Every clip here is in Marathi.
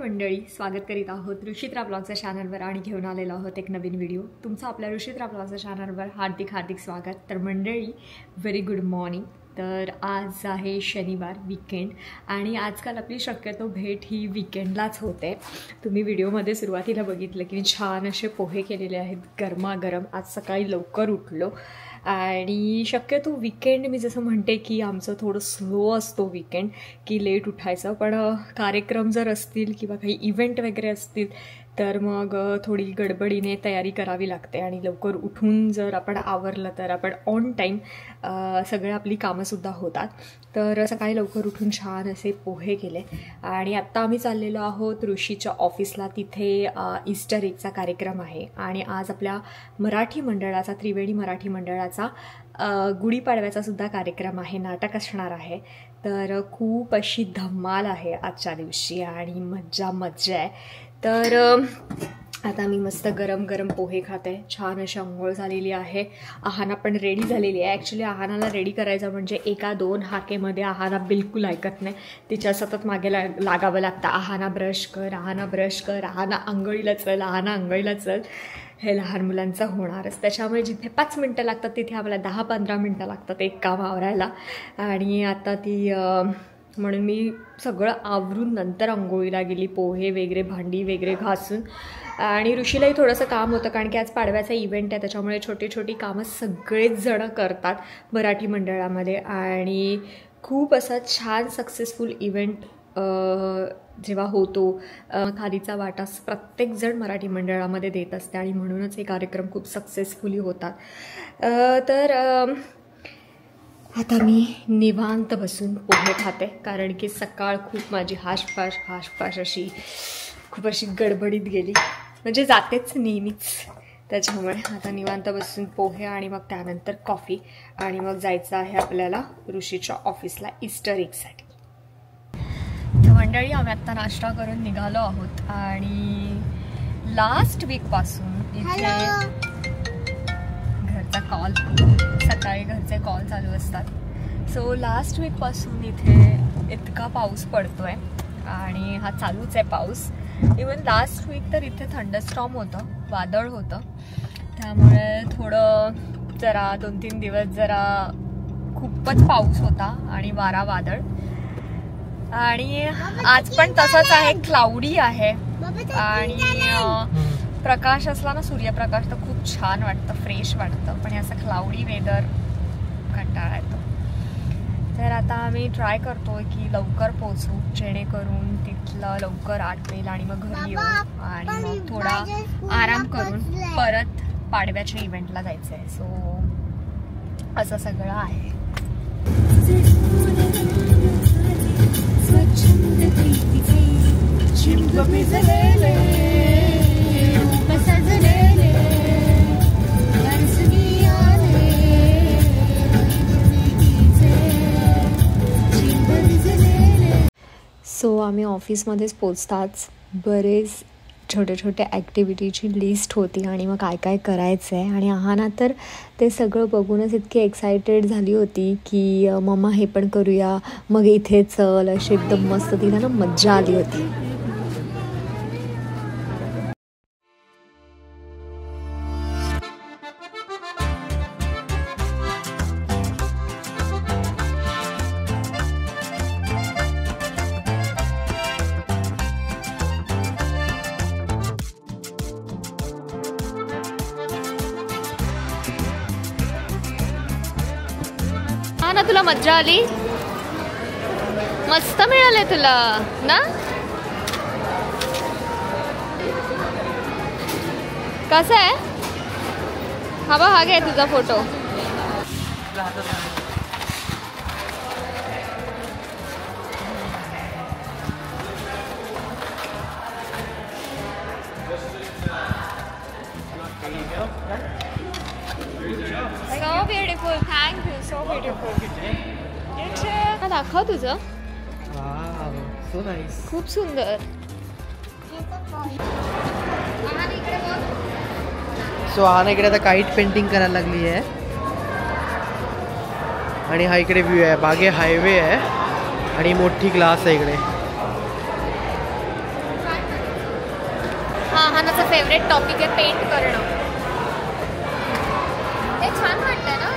मंडळी, स्वागत करीत आहोत ऋषित्रा ब्लॉगच्या चॅनलवर आणि घेऊन आलेलो आहोत एक नवीन व्हिडिओ। तुमचं आपल्या ऋषित्रा ब्लॉगच्या चॅनलवर हार्दिक स्वागत। तर मंडळी, व्हेरी गुड मॉर्निंग। तर आज आहे शनिवार, वीकेंड, आणि आजकाल आपली शक्यतो भेट ही वीकेंडलाच होते। तुम्ही व्हिडिओमध्ये सुरुवातीला बघितलं की छान असे पोहे केलेले आहेत गरमागरम। आज सकाळी लवकर उठलो आणि शक्यतो वीकेंड मी जसं म्हणते की आमचं थोडं स्लो असतो वीकेंड, की लेट उठायचं, पण कार्यक्रम जर असतील किंवा काही इव्हेंट वगैरे असतील तर मग थोडी गडबडीने तयारी करावी लागते आणि लवकर उठून जर आपण आवरलं तर आपण ऑन टाईम सगळं आपली कामंसुद्धा होतात। तर सकाळी लवकर उठून छान असे पोहे केले आणि आत्ता आम्ही चाललेलो आहोत ऋषीच्या ऑफिसला। तिथे ईस्टर एगचा कार्यक्रम आहे आणि आज आपल्या मराठी मंडळाचा, त्रिवेणी मराठी मंडळाचा गुढीपाडव्याचा सुद्धा कार्यक्रम आहे, नाटक असणार आहे। तर खूप अशी धमाल आहे आजच्या दिवशी आणि मज्जा आहे। तर आता मी मस्त गरम गरम पोहे खाते, छान अशी अंघोळ झालेली आहे। आहाना पण रेडी झालेली आहे। ॲक्च्युली आहानाला रेडी करायचं म्हणजे एका दोन हाकेमध्ये आहाना बिलकुल ऐकत नाही, तिच्या सतत मागे लागावं लागतं। आहाना ब्रश कर, आहाना ब्रश कर, आहाना आंघोळीला चल, आहाना आंघोळीला चल। हे लहान मुलांचं होणारच, त्याच्यामुळे जिथे 5 मिनटं लागतात तिथे आम्हाला 10-15 मिनटं लागतात एक काम आवरायला। आणि आता ती म्हणून मी सगळं आवरून नंतर अंघोळीला गेली, पोहे वगैरे, भांडी वगैरे घासून। आणि ऋषीलाही थोडंसं काम होतं कारण की आज पाडव्याचा इव्हेंट आहे, त्याच्यामुळे छोटी कामं सगळेच जण करतात मराठी मंडळामध्ये। आणि खूप असा छान सक्सेसफुल इव्हेंट जेव्हा होतो, खादीचा वाटा प्रत्येकजण मराठी मंडळामध्ये देत असते आणि म्हणूनच हे कार्यक्रम खूप सक्सेसफुली होतात। तर आता मी निवांत बसून पोहे खाते कारण की सकाळ खूप माझी हाशपाश अशी खूप अशी गडबडीत गेली, म्हणजे जातेच नेहमीच। त्याच्यामुळे आता निवांत बसून पोहे आणि मग त्यानंतर कॉफी, आणि मग जायचं आहे आपल्याला ऋषीच्या ऑफिसला ईस्टर एगसाठी। तर मंडळी, आम्ही आत्ता नाश्ता करून निघालो आहोत आणि लास्ट वीकपासून इथे घरचा कॉल, सकाळी घरचे कॉल चालू असतात। सो लास्ट वीकपासून इथे इतका पाऊस पडतोय आणि हा चालूच आहे पाऊस। इवन लास्ट वीक तर इथे थंडरस्टॉर्म होतं, वादळ होतं, त्यामुळे थोडं जरा 2-3 दिवस जरा खूपच पाऊस होता आणि वारा वादळ। आणि आज पण तसंच आहे, क्लाउडी आहे आणि प्रकाश असला ना, सूर्यप्रकाश, तर खूप छान वाटतं, फ्रेश वाटतं, पण असं क्लाउडी वेदर कंटाळा येतो। तर आता आम्ही ट्राय करतोय की लवकर पोहोचू, जेणेकरून तिथलं लवकर आटवेल आणि मग घरी येऊ आणि मग थोडा आराम करून परत पाडव्याच्या इव्हेंटला जायचं आहे। सो असं सगळं आहे। सो आम्ही ऑफिसमध्येच पोचताच बरेच छोट्या ॲक्टिव्हिटीची लिस्ट होती आणि मग काय करायचं आहे। आणि आहाना तर ते सगळं बघूनच इतकी एक्सायटेड झाली होती की मम्मा हे पण करूया, मग इथे चल, अशी एकदम मस्त तिला ना मज्जा आली होती। ना, तुला मज्जा आली, मस्त मिळाले तुला ना? कसं आहे? हा घे तुझा photo. So beautiful, thank you, so beautiful. दाखव तुझं, खूप सुंदर। सो आहाना इकडे आता काईट पेंटिंग करायला लागली आहे आणि हा इकडे व्ह्यू आहे, मागे हायवे आहे आणि मोठी ग्लास आहे इकडे। फेवरेट टॉपिक आहे पेंट करणं. ते छान वाटतंय ना.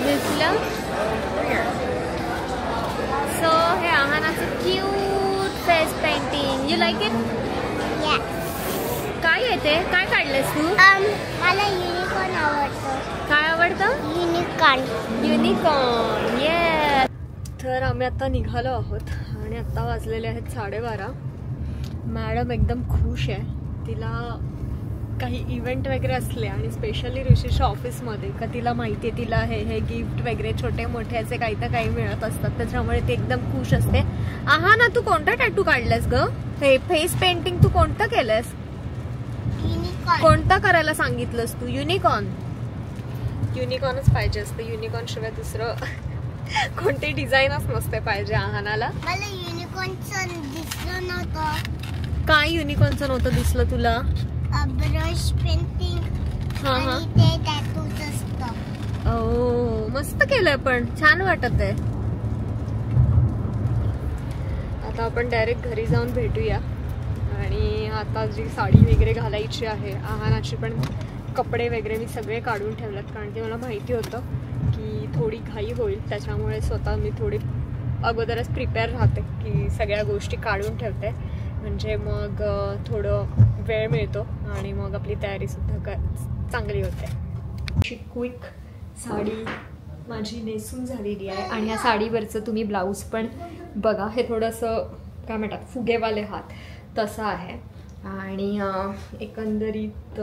दिसलं. सो हे आहानाचं cute face painting. You like it? काय येते? काय काढलेस तू? मला युनिकॉर्न आवडतं. काय आवडतं? युनिकॉर्न. ये. तर आम्ही आता निघालो आहोत आणि आता वाजलेले आहेत 12:30. मॅडम एकदम खुश आहे. तिला काही इव्हेंट वगैरे असले आणि स्पेशली ऋषीच्या ऑफिसमध्ये का तिला माहिती आहे तिला हे गिफ्ट वगैरे छोटे मोठे असे काही तर काही मिळत असतात, त्याच्यामुळे ती एकदम खुश असते. ना तू कोणता टॅटू काढलास ग? हे फेस पेंटिंग तू कोणतं केलंस? कोणतं करायला सांगितलंस तू? युनिकॉर्न. युनिकॉर्नच पाहिजे असतं. युनिकॉर्न शिवाय दुसरं कोणती डिझाईनच नसते पाहिजे आहानाला. मला युनिकॉर्नचं दिसलं नव्हतं. काय युनिकॉर्नचं नव्हतं दिसलं तुला? ब्रश पेंटिंग आणि ते टॅटूज असतं. ओ मस्त केलंय, पण छान वाटत आहे. आता आपण डायरेक्ट घरी जाऊन भेटूया. आणि आता जी साडी वगैरे घालायची आहे आहानाची पण कपडे वगैरे मी सगळे काढून ठेवलेत, कारण की मला माहिती होतं की थोडी घाई होईल, त्याच्यामुळे स्वतः मी थोडी अगोदरच प्रिपेअर राहते की सगळ्या गोष्टी काढून ठेवते, म्हणजे मग थोडं वेळ मिळतो आणि मग आपली तयारीसुद्धा चांगली होते. अशी क्विक साडी माझी नेसून झालेली आहे आणि या साडीवरचं तुम्ही ब्लाऊज पण बघा. हे थोडंसं काय म्हणतात फुगेवाले हात तसं आहे आणि एकंदरीत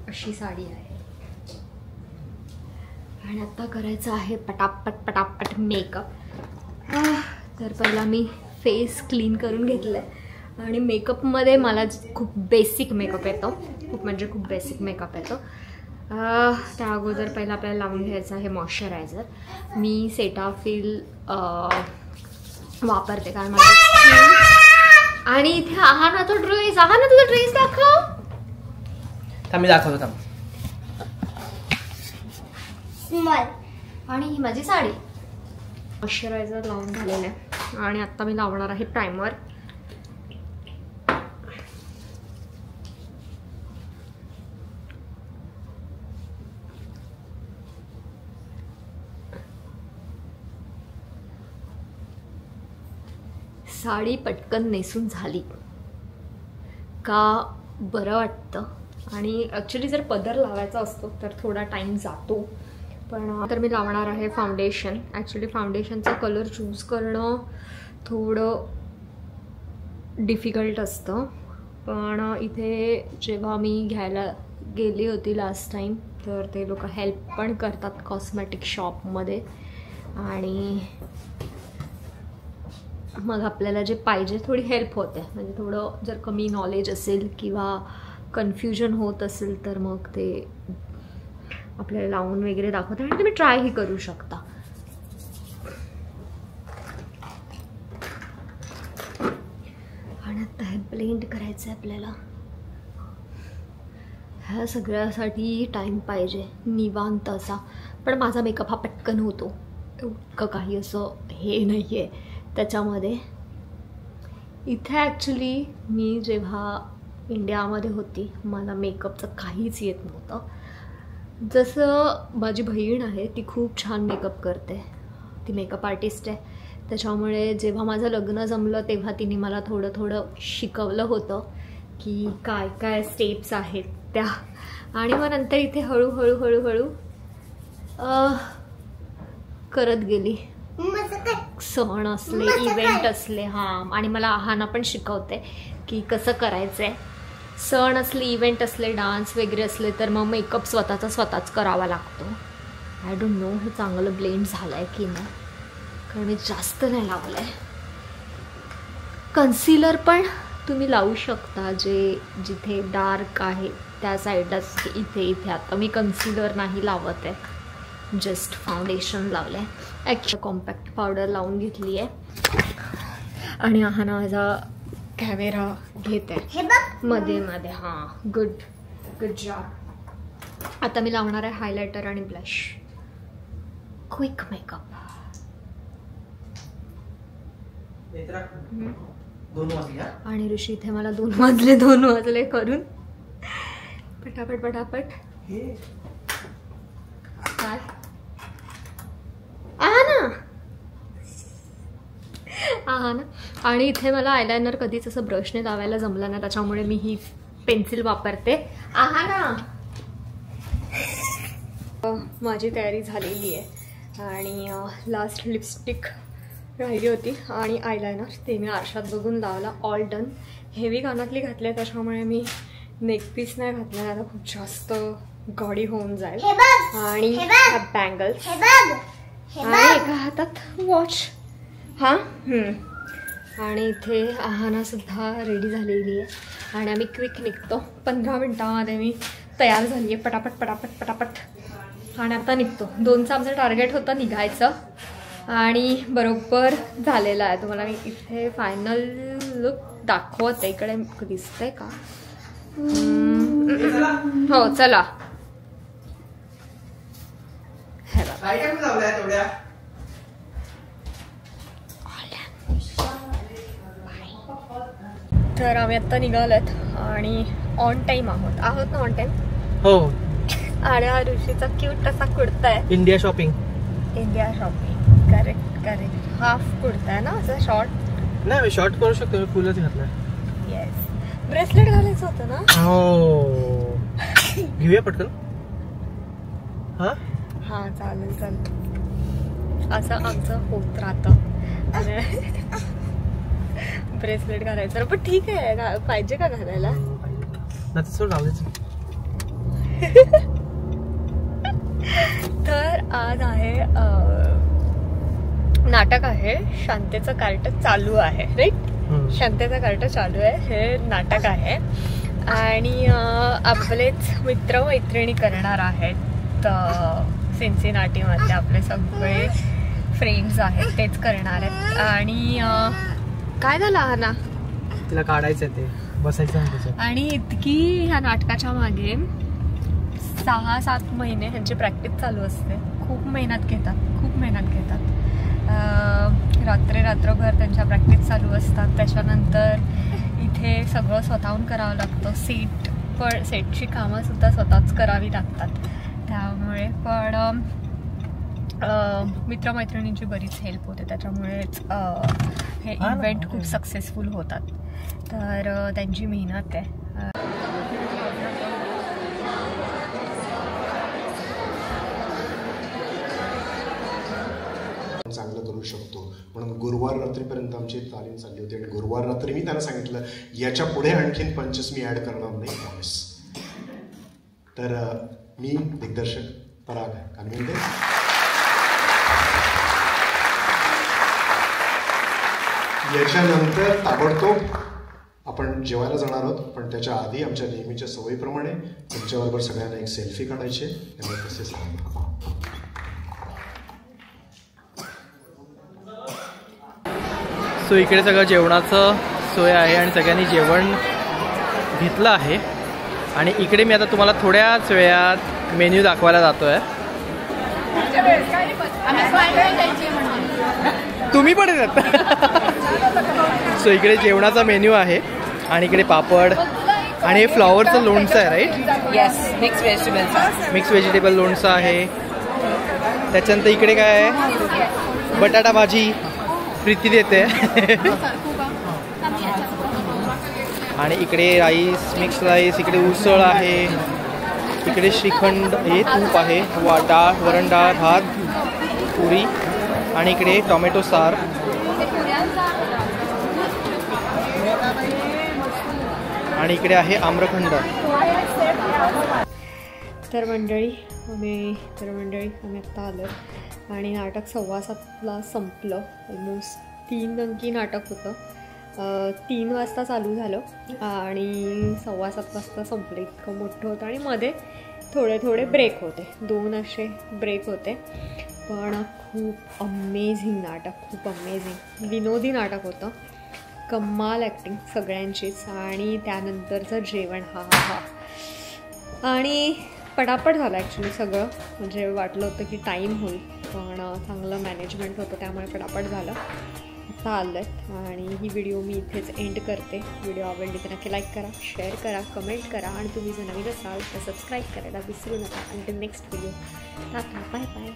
अशी साडी आहे. आणि आता करायचं आहे पटापट मेकअप. तर पहिला मी फेस क्लीन करून घेतलं आहे आणि मेकअपमध्ये मला खूप बेसिक मेकअप येतो, खूप म्हणजे खूप बेसिक मेकअप येतो. त्या अगोदर पहिला आपल्याला लावून घ्यायचं आहे मॉइश्चरायझर. मी सेटाफिल वापरते कारण माझं. आणि इथे आहाना तो ड्रेस. आहाना तुझा ड्रेस दाखव. मी दाखवतो. आणि ही माझी साडी. मॉइश्चरायझर लावून झालेलं आहे आणि आता मी लावणार आहे प्रायमर. साडी पटकन नेसून झाली का बरं वाटतं. आणि ॲक्च्युली जर पदर लावायचा असतो तर थोडा टाईम जातो. पण तर मी लावणार आहे फाउंडेशन. ॲक्च्युली फाउंडेशनचा कलर चूज करणं थोडं डिफिकल्ट असतं, पण इथे जेव्हा मी घ्यायला गेली होती लास्ट टाईम तर ते लोक हेल्प पण करतात कॉस्मेटिक शॉपमध्ये. आणि मग आपल्याला जे पाहिजे थोडी हेल्प होते. म्हणजे थोडं जर कमी नॉलेज असेल किंवा कन्फ्युजन होत असेल तर मग ते आपल्याला लावून वगैरे दाखवतात आणि तुम्ही ट्रायही करू शकता. आणि आता हे ब्लेंड करायचं आहे आपल्याला. ह्या सगळ्यासाठी टाईम पाहिजे निवांत असा. पण माझा मेकअप हा पटकन होतो, इतकं काही असं हे नाही आहे त्याच्यामध्ये. इथे ॲक्च्युली मी जेव्हा इंडियामध्ये होती मला मेकअपचं काहीच येत नव्हतं. जसं माझी बहीण आहे ती खूप छान मेकअप करते, ती मेकअप आर्टिस्ट आहे, त्याच्यामुळे जेव्हा माझं लग्न जमलं तेव्हा तिने मला थोडं थोडं शिकवलं होतं की काय काय स्टेप्स आहेत त्या. आणि मग नंतर इथे हळूहळू हळूहळू करत गेली. सण असले इव्हेंट असले आणि मला आहाना पण शिकवते की कसं करायचं आहे. सण असले इव्हेंट असले डान्स वगैरे असले तर मग मेकअप स्वतःच करावा लागतो. आय डोंट नो हे चांगलं ब्लेंड झालं आहे की नाही, कारण मी जास्त नाही लावलं आहे. कन्सिलर पण तुम्ही लावू शकता जिथे डार्क आहे त्या साईडलाच. इथे आता मी कन्सिलर नाही लावत आहे जस्ट फाउंडेशन लावलं आहे. ॲक्च्युअली कॉम्पॅक्ट पावडर लावून घेतली आहे आणि आहाना माझा कॅमेरा घेत आहे मध्ये मध्ये. हां, गुड जॉब. आता मी लावणार आहे हायलायटर आणि ब्लश. Quick makeup. 2 वाजले आणि ऋषी इथे मला 2 वाजले करून पटापट. काय आहा ना. आणि इथे मला आयलायनर कधीच असं ब्रशने लावायला जमलं ना, त्याच्यामुळे मी ही पेन्सिल वापरते. आहा ना. माझी तयारी झालेली आहे आणि लास्ट लिपस्टिक राहिली होती आणि आयलायनर ते मी आरशात बघून लावला. All done. हेवी कानातली घातली त्याच्यामुळे मी नेकपीस नाही घातला, आता खूप जास्त गॉडी होऊन जाईल. आणि बँगल्स आणि एका हातात वॉच. हां. आणि इथे आहाना सुद्धा रेडी झालेली आहे आणि आम्ही क्विक निघतो. 15 मिनिटामध्ये मी तयार झाली आहे. पटापट. आणि आता निघतो. 2चं आमचं टार्गेट होतं निघायचं आणि बरोबर झालेलं आहे. तुम्हाला मी इथे फायनल लुक दाखवते. इकडे दिसतंय का? हो चला. तर आम्ही आत्ता निघालोत आणि ऑन टाइम आहोत ना? ऑन टाइम हो. आणि हा ऋषीचा क्यूट असा कुर्ता आहे. India shopping. Correct. Half kurta आहे ना, असं शॉर्ट नाही. मी शॉर्ट करू शकतो, मी फुलच घातलं. येस. ब्रेसलेट घालायचं होतं ना. हो, घेऊया पटकन. हां चालेल. असं आमचं होत राहतं. ब्रेसलेट घालायचं पण ठीक आहे. पाहिजे का घालायला? तर आज आहे नाटक आहे. शांतेचं कार्ट चालू आहे. राईट. शांतेचं कार्ट चालू आहे. हे नाटक आहे आणि आपलेच मित्र मैत्रिणी करणार आहेत. सिन्सिनाटीमधले आपले सगळे फ्रेंड्स आहेत तेच करणार आहेत. आणि काय झालं हा ना, तिला काढायचं ते बसायचं. आणि इतकी ह्या नाटकाच्या मागे 6-7 महिने ह्यांची प्रॅक्टिस चालू असते. खूप मेहनत घेतात. रात्रभर त्यांच्या प्रॅक्टिस चालू असतात. त्याच्यानंतर इथे सगळं स्वतःहून करावं लागतं. सेटची कामं सुद्धा स्वतःच करावी लागतात. त्यामुळे पण मित्रमैत्रिणींची बरीच हेल्प होते. त्याच्यामुळेच हे इव्हेंट खूप सक्सेसफुल होतात. तर त्यांची मेहनत आहे. चांगलं करू शकतो म्हणून गुरुवार रात्रीपर्यंत आमची तालीम चालली होती. आणि गुरुवार रात्री मी त्यांना सांगितलं याच्या पुढे आणखीन पंचेस मी ॲड करणार नाही, प्रॉमिस. तर मी दिग्दर्शक पराग कानविंदे. याच्यानंतर ताबडतोब आपण जेवायला जाणार आहोत, पण त्याच्या आधी आमच्या नेहमीच्या सवयीप्रमाणे तुमच्याबरोबर सगळ्यांना एक सेल्फी काढायची आहे. त्यामुळे तसेच सो इकडे सगळं जेवणाचं सोय आहे आणि सगळ्यांनी जेवण घेतलं आहे. आणि इकडे मी आता तुम्हाला थोड्याच वेळात मेन्यू दाखवायला जातो आहे. तुम्ही पण येतात. सो इकडे जेवणाचा मेन्यू आहे आणि इकडे पापड आणि हे फ्लॉवरचं लोणचं आहे. राईट. येस. मिक्स व्हेजिटेबल लोणचं आहे. त्याच्यानंतर इकडे काय आहे, बटाटा भाजी प्रीती देते. आणि इकडे राईस, मिक्स राईस. इकडे उसळ आहे. इकडे श्रीखंड, हे तूप आहे. डाळ, वरण डाळ, भात, पुरी. आणि इकडे टोमॅटो सार. आणि इकडे आहे आम्रखंड. तर मंडळी आम्ही आत्ता आलो आणि नाटक 7:15ला संपलं. ऑलमोस्ट 3 अंकी नाटक होतं. 3 वाजता चालू झालं आणि 7:15 वाजता संपलं. इतकं मोठं होतं आणि मध्ये थोडे थोडे ब्रेक होते, 2 असे ब्रेक होते. पण खूप अमेझिंग नाटक, खूप अमेझिंग विनोदी नाटक होतं. कमाल ॲक्टिंग सगळ्यांचीच. आणि त्यानंतरचं जेवण हा हा हा. आणि पटापट झालं ॲक्च्युली सगळं. म्हणजे वाटलं होतं की टाईम होईल, पण चांगलं मॅनेजमेंट होतं त्यामुळे पटापट झालं. आता आलं आहे. आणि ही व्हिडिओ मी इथेच एंड करते. व्हिडिओ आवडली तर नक्की लाईक करा, शेअर करा, कमेंट करा. आणि तुम्ही जर नवीन असाल तर सबस्क्राईब करायला विसरू नका. आणि next video. Tata, bye bye.